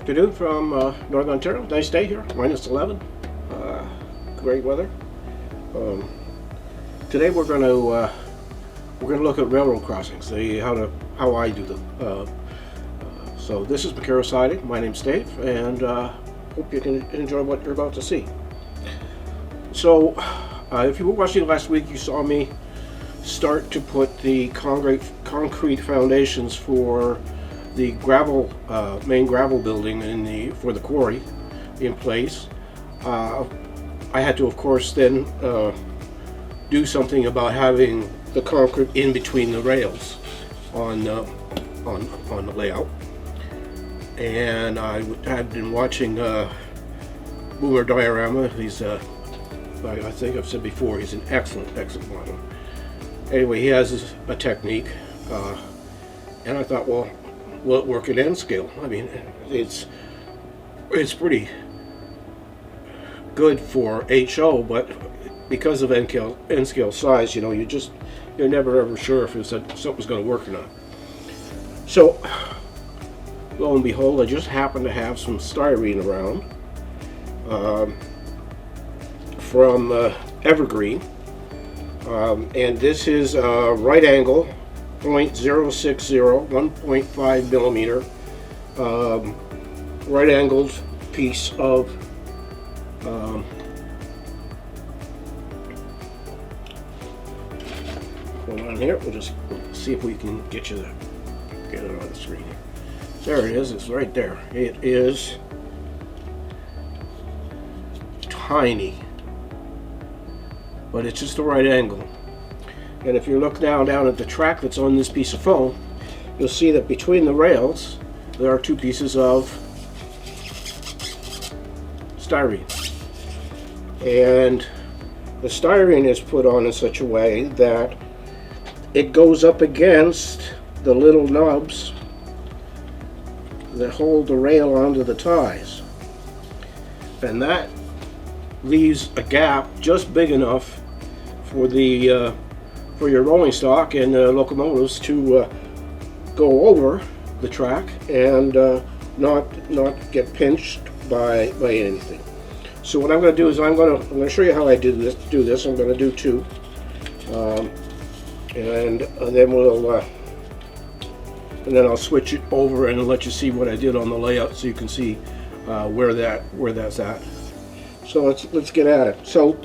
afternoon from Northern Ontario. Nice day here, -11. Great weather. Today we're going to look at railroad crossings. How I do them. So this is Macaro Siding. My name's Dave, and hope you can enjoy what you're about to see. So, if you were watching last week, you saw me start to put the concrete foundations for the main gravel building for the quarry in place. I had to, of course, then do something about having the concrete in between the rails on the layout. And I had been watching Boomer Dioramas. He's I think I've said before, he's an excellent model. Anyway, he has a technique, and I thought, well, will it work at N scale? I mean, it's pretty good for HO, but because of N scale size, you know, you're never ever sure if something's going to work or not. So, lo and behold, I just happen to have some styrene around from Evergreen, and this is a right angle 0.060 1.5 millimeter right angled piece of hold on here, we'll just see if we can get it on the screen here. There it is, it's right there. It is tiny, but it's just the right angle. And if you look down at the track that's on this piece of foam, you'll see that between the rails there are two pieces of styrene. And the styrene is put on in such a way that it goes up against the little nubs that hold the rail onto the ties. And that leaves a gap just big enough for your rolling stock and locomotives to go over the track and not get pinched by anything. So what I'm going to do is I'm going to show you how I do this. I'm going to do two, and then I'll switch it over and let you see what I did on the layout, so you can see where that's at. So let's get at it. So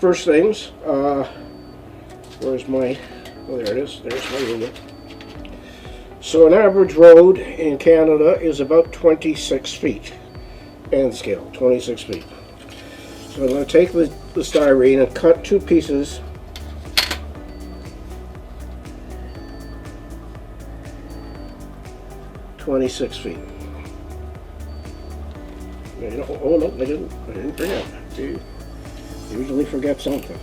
first things, where's my, oh there it is, there's my unit. So an average road in Canada is about 26 feet, N scale, 26 feet. So I'm going to take the styrene and cut two pieces . 26 feet. Oh no, I didn't forget. I usually forget something.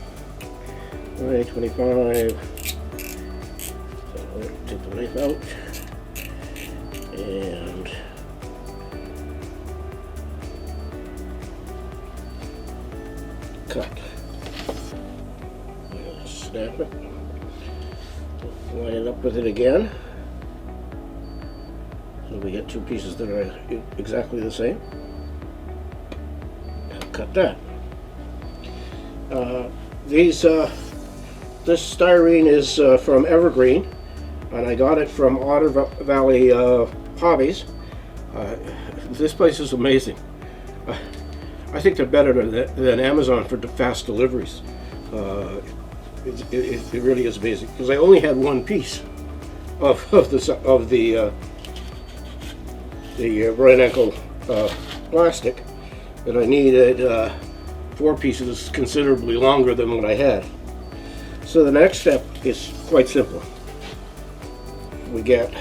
25. So take the knife out and cut. Snap it. Line it up with it again. So we get two pieces that are exactly the same. And cut that. This styrene is from Evergreen, and I got it from Otter Valley Hobbies. This place is amazing. I think they're better than Amazon for fast deliveries. It really is amazing, because I only had one piece of the right angle plastic, and I needed four pieces considerably longer than what I had. So the next step is quite simple. We get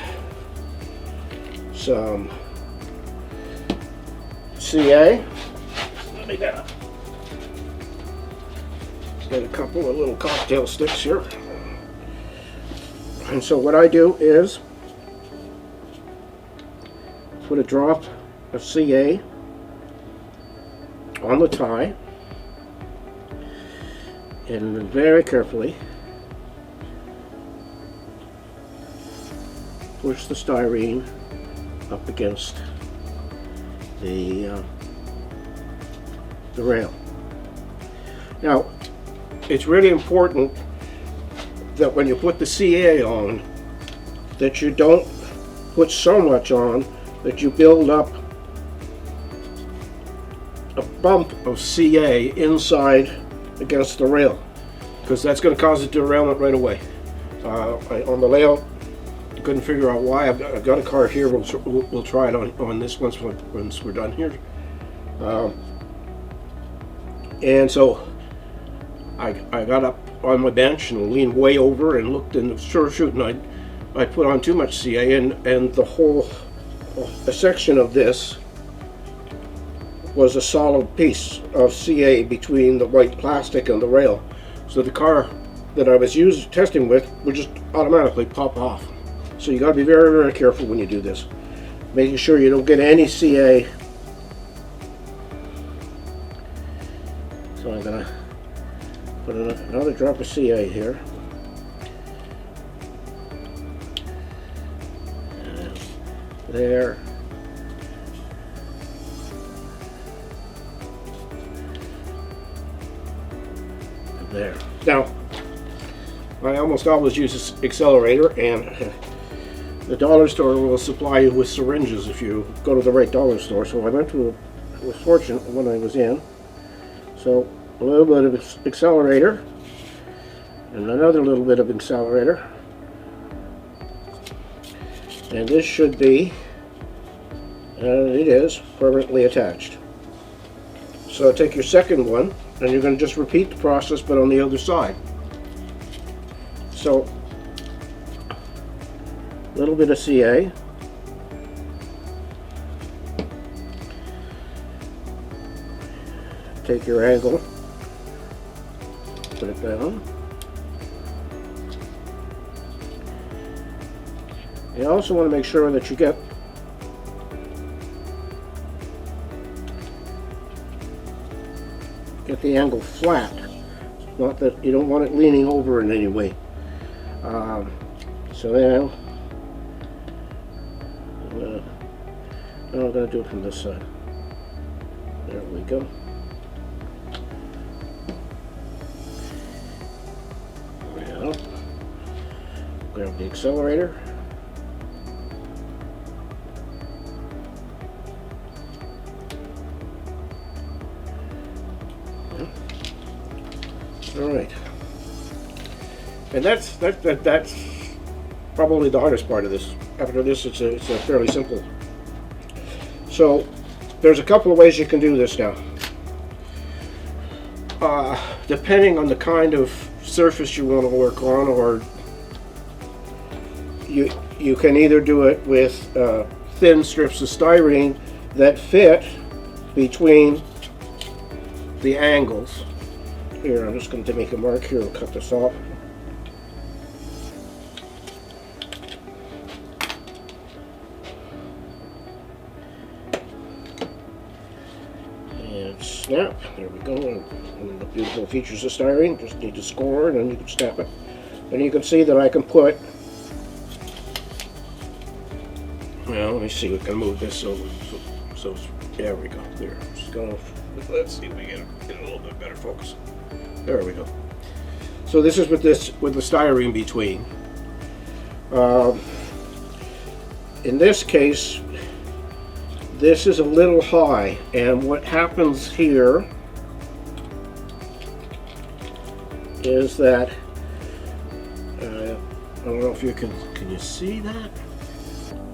some CA. Let me get a couple of little cocktail sticks here. And so what I do is put a drop of CA on the tie, and very carefully push the styrene up against the rail. Now, it's really important that when you put the CA on, that you don't put so much on that you build up a bump of CA inside against the rail, because that's going to cause a derailment right away. On the layout, I couldn't figure out why. I've got a car here. We'll try it on this once we're done here. And so I got up on my bench and leaned way over and looked, and sure shooting, I put on too much CA, and the whole a section of this was a solid piece of CA between the white plastic and the rail. So the car that I was testing with would just automatically pop off. So you got to be very, very careful when you do this, making sure you don't get any CA. So I'm going to put another drop of CA here. And there. And there. Now, I almost always use this accelerator, and the dollar store will supply you with syringes if you go to the right dollar store. So I was fortunate when I was in. So a little bit of accelerator and another little bit of accelerator, and this should be, and it is, permanently attached. So take your second one, and you're going to just repeat the process but on the other side. So a little bit of CA, take your angle, put it down. You also want to make sure that you get the angle flat, not that you don't want it leaning over in any way. So now I'm going to do it from this side. There we go. Now, grab the accelerator. All right, and that's probably the hardest part of this. After this, it's a fairly simple. So there's a couple of ways you can do this now. Depending on the kind of surface you want to work on, or you can either do it with thin strips of styrene that fit between the angles. Here, I'm just going to make a mark here and cut this off. And snap. There we go. And the beautiful features of styrene. Just need to score, and then you can snap it. And you can see that I can put. Well, let me see. We can move this so there we go. There. Just gonna. Let's see if we get a little bit better focus. There we go. So this is with the styrene between. In this case, this is a little high, and what happens here is that I don't know if you can you see that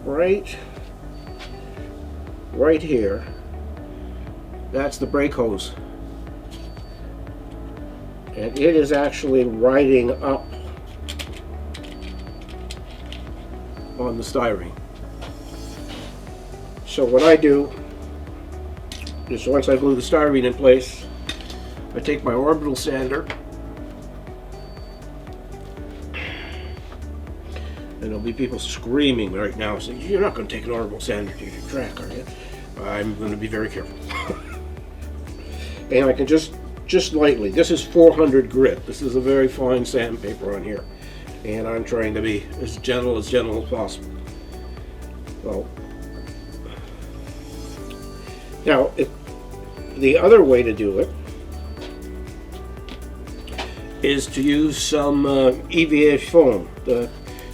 right here. That's the brake hose. And it is actually riding up on the styrene. So what I do is, once I glue the styrene in place, I take my orbital sander, and there'll be people screaming right now saying, "You're not going to take an orbital sander to your track, are you?" I'm going to be very careful. And I can just lightly, this is 400 grit. This is a very fine sandpaper on here, and I'm trying to be as gentle as possible. So Now, the other way to do it is to use some EVA foam.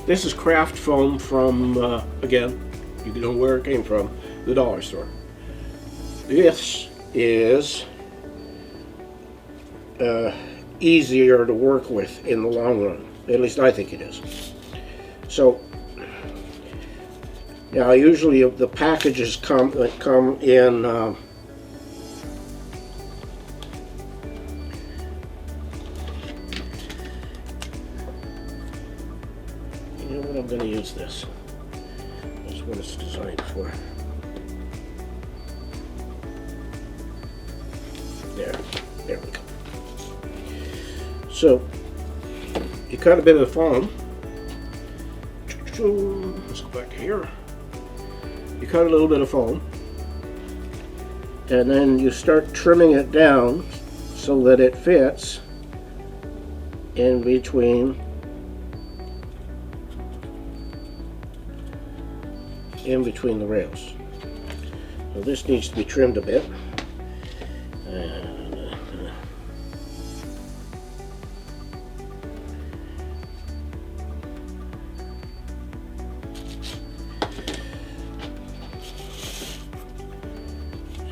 This is craft foam from, again, you know where it came from, the dollar store. This is easier to work with in the long run. At least I think it is. So, now usually the packages come in you know what, I'm going to use this. That's what it's designed for. There we go. So, you cut a bit of the foam. Let's go back here. You cut a little bit of foam, and then you start trimming it down so that it fits in between the rails. So this needs to be trimmed a bit.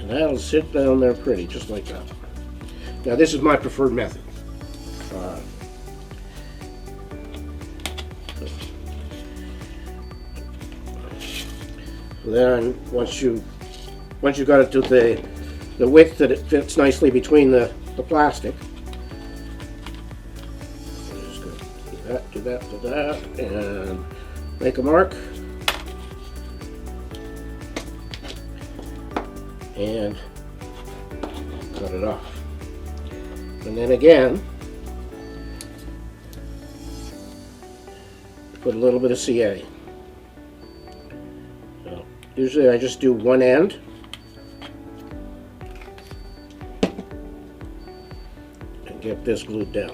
And that'll sit down there pretty, just like that. Now this is my preferred method. Then once you got it to the width that it fits nicely between the plastic, just go do that, and make a mark, and cut it off. And then again, put a little bit of CA. Usually I just do one end and get this glued down.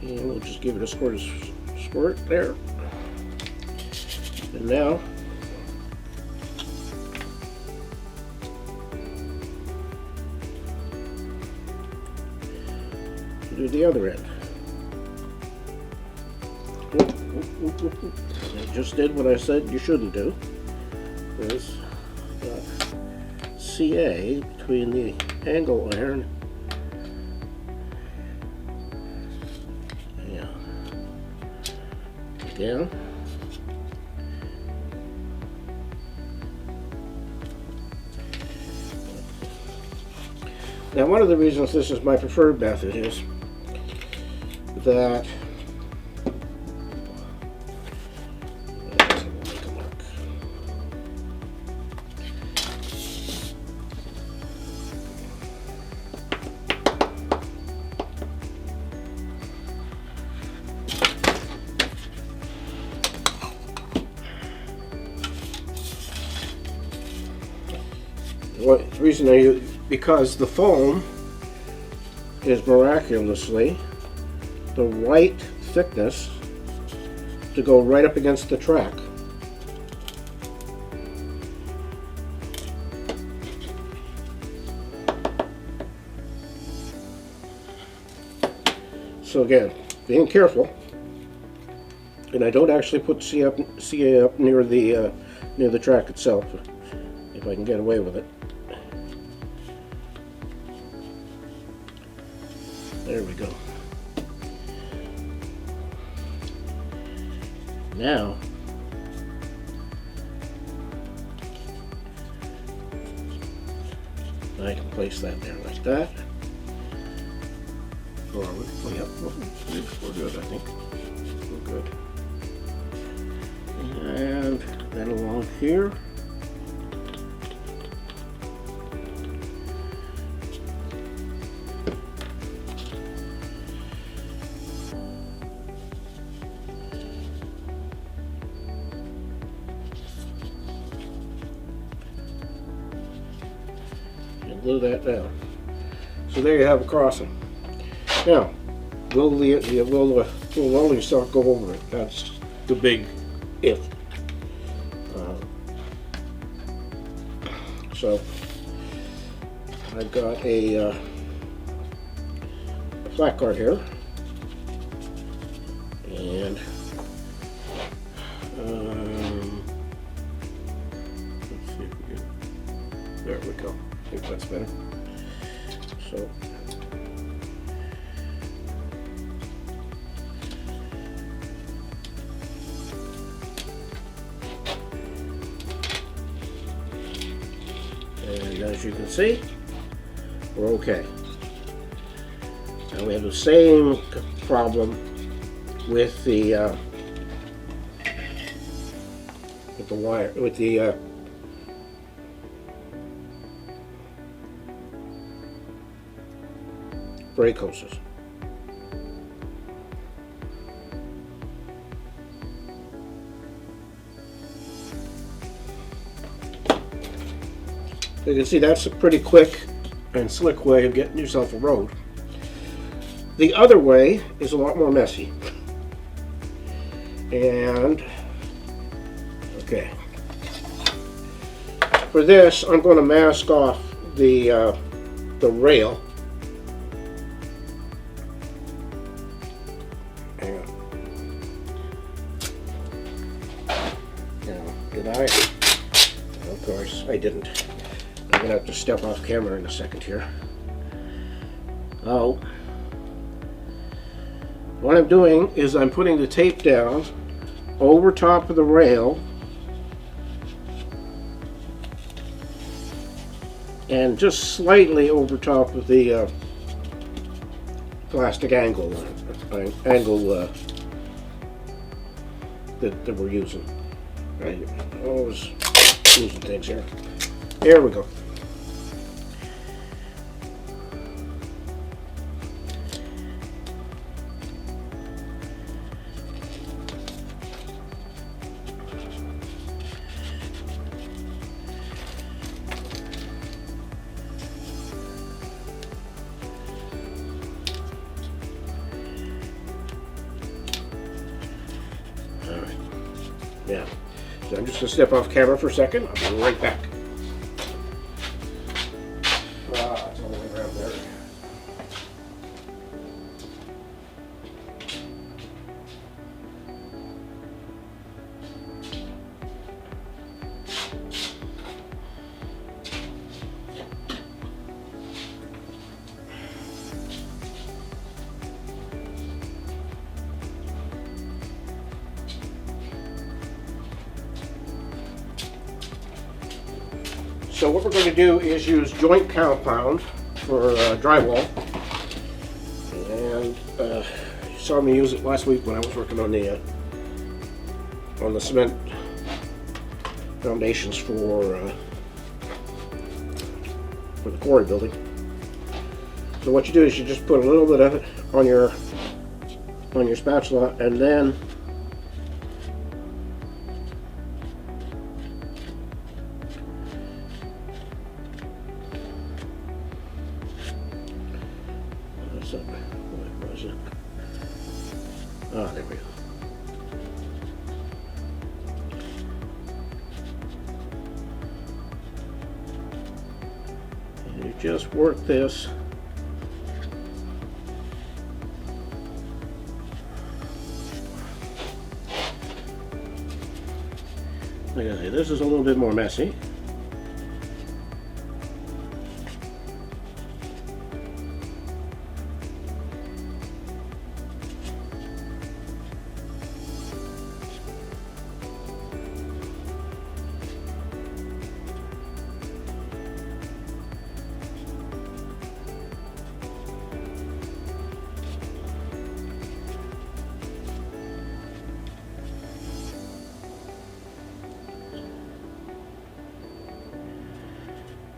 And we'll just give it a squirt there. And now do the other end. I just did what I said you shouldn't do. There's CA between the angle iron down. Now, one of the reasons this is my preferred method is that the reason I use, because the foam is miraculously the right thickness to go right up against the track. So again, being careful, and I don't actually put CA up near the track itself, if I can get away with it. There we go. Now, I can place that there like that. Forward. Oh, yeah, we're good, I think. We're good. And then along here. Glue that down. So there you have a crossing. Now, will rolling stock go over it? That's the big if. So I've got a flat card here, and let's see if we can. There we go. I think that's better. So. And as you can see, we're okay. Now we have the same problem with the wire, with the brake hoses. You can see that's a pretty quick and slick way of getting yourself a road. The other way is a lot more messy. And, okay. For this, I'm going to mask off the rail. Hang on. Now, did I? Of course, I didn't. I'm going to have to step off camera in a second here. Oh. What I'm doing is I'm putting the tape down over top of the rail and just slightly over top of the plastic angle that we're using. Right. Always losing things here. There we go. Yeah, so I'm just going to step off camera for a second. I'll be right back. It's all the way around there. So what we're going to do is use joint compound for drywall, and you saw me use it last week when I was working on the cement foundations for the quarry building. So what you do is you just put a little bit of it on your spatula, and then what was it? Ah, there we go. And you just work this like I say, this is a little bit more messy.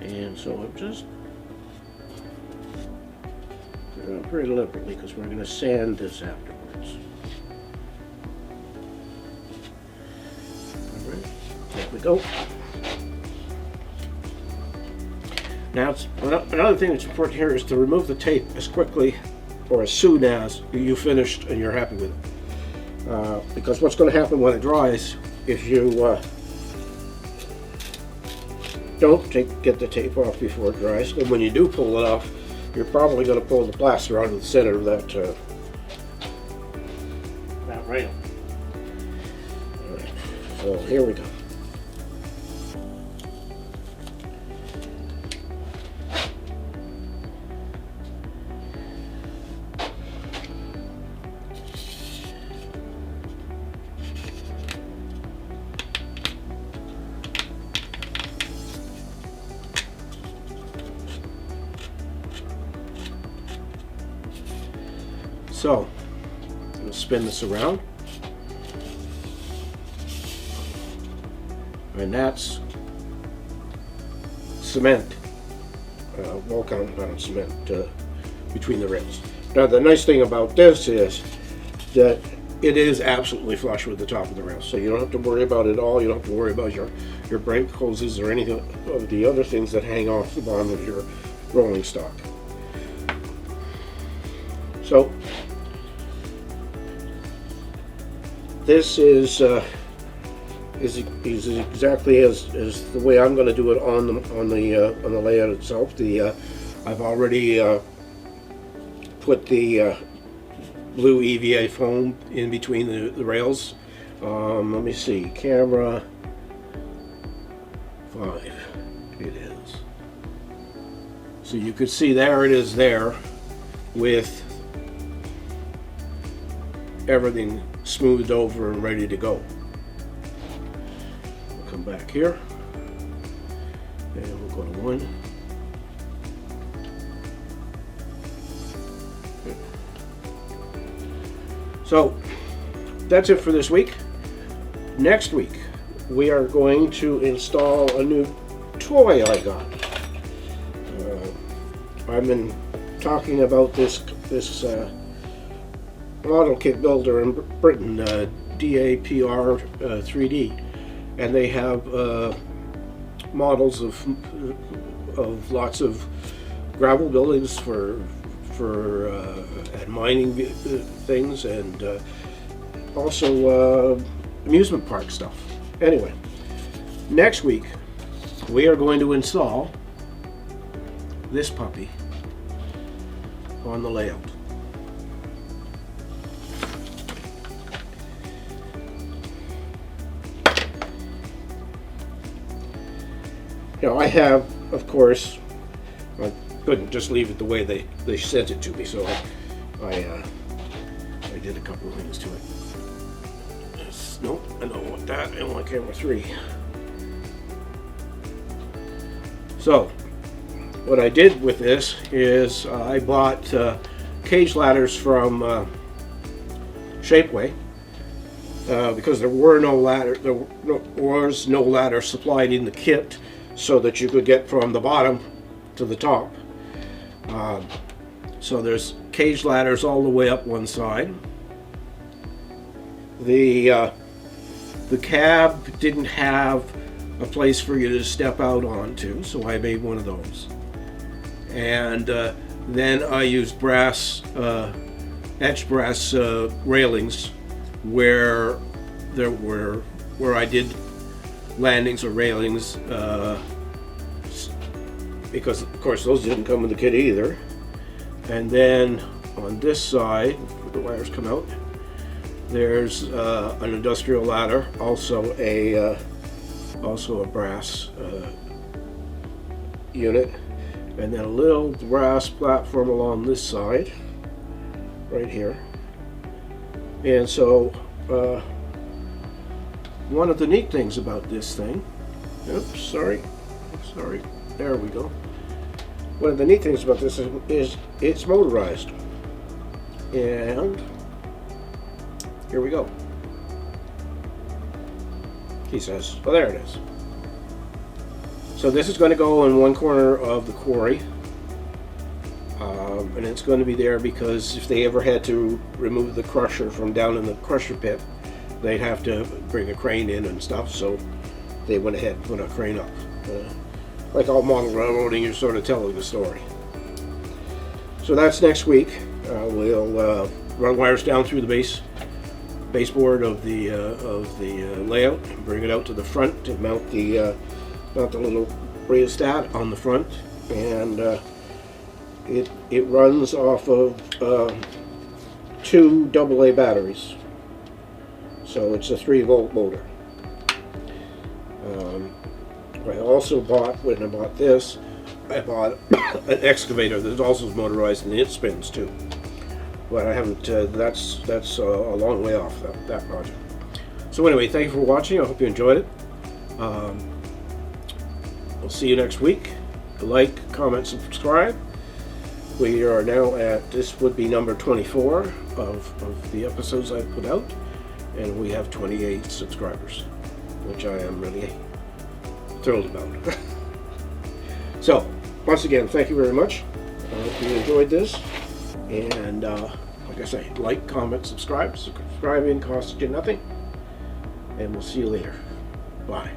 And so I'm just very deliberately, because we're going to sand this afterwards. All right, there we go. Now, another thing that's important here is to remove the tape as quickly or as soon as you finished and you're happy with it. Because what's going to happen when it dries, if you don't get the tape off before it dries, and when you do pull it off, you're probably going to pull the plaster out of the center of that rail. All right, so here we go. So, I'm going to spin this around, and that's cement, wall compound cement between the rails. Now the nice thing about this is that it is absolutely flush with the top of the rail, so you don't have to worry about it all. You don't have to worry about your brake hoses or anything of the other things that hang off the bottom of your rolling stock. So this is exactly as the way I'm going to do it on the layout itself. I've already put the blue EVA foam in between the rails. Let me see, camera 5, it is. So you could see there it is there with everything smoothed over and ready to go. We'll come back here and we'll go to 1. So that's it for this week. Next week we are going to install a new toy I got. I've been talking about this model kit builder in Britain, DAPR 3D, and they have models of lots of gravel buildings for and mining things, and also amusement park stuff. Anyway, next week we are going to install this puppy on the layout. Now I have, of course, I couldn't just leave it the way they sent it to me, so I did a couple of things to it. Nope, I don't want that. I want camera 3. So what I did with this is I bought cage ladders from Shapeway because there was no ladder supplied in the kit, so that you could get from the bottom to the top. So there's cage ladders all the way up one side. The cab didn't have a place for you to step out onto, so I made one of those. And then I used etched brass railings where I did landings or railings, because of course those didn't come in the kit either. And then on this side, where the wires come out, there's an industrial ladder, also a brass unit, and then a little brass platform along this side, right here. And so one of the neat things about this thing, sorry, there we go. One of the neat things about this is it's motorized. And here we go. He says, oh, there it is. So this is going to go in one corner of the quarry. And it's going to be there because if they ever had to remove the crusher from down in the crusher pit, they'd have to bring a crane in and stuff, so they went ahead and put a crane up. Like all model railroading, you're sort of telling the story. So that's next week. We'll run wires down through the baseboard of the layout and bring it out to the front and mount the little rheostat on the front, and it runs off of 2 AA batteries, so it's a 3-volt motor. I also bought, when I bought this, I bought an excavator that also is motorized and it spins too. But I haven't, that's a long way off, that project. So anyway, thank you for watching. I hope you enjoyed it. We'll see you next week. Like, comment, subscribe. We are now at, this would be number 24 of the episodes I've put out, and we have 28 subscribers, which I am really thrilled about. So, once again, thank you very much. I hope you enjoyed this. And like I say, like, comment, subscribe. Subscribing costs you nothing. And we'll see you later. Bye.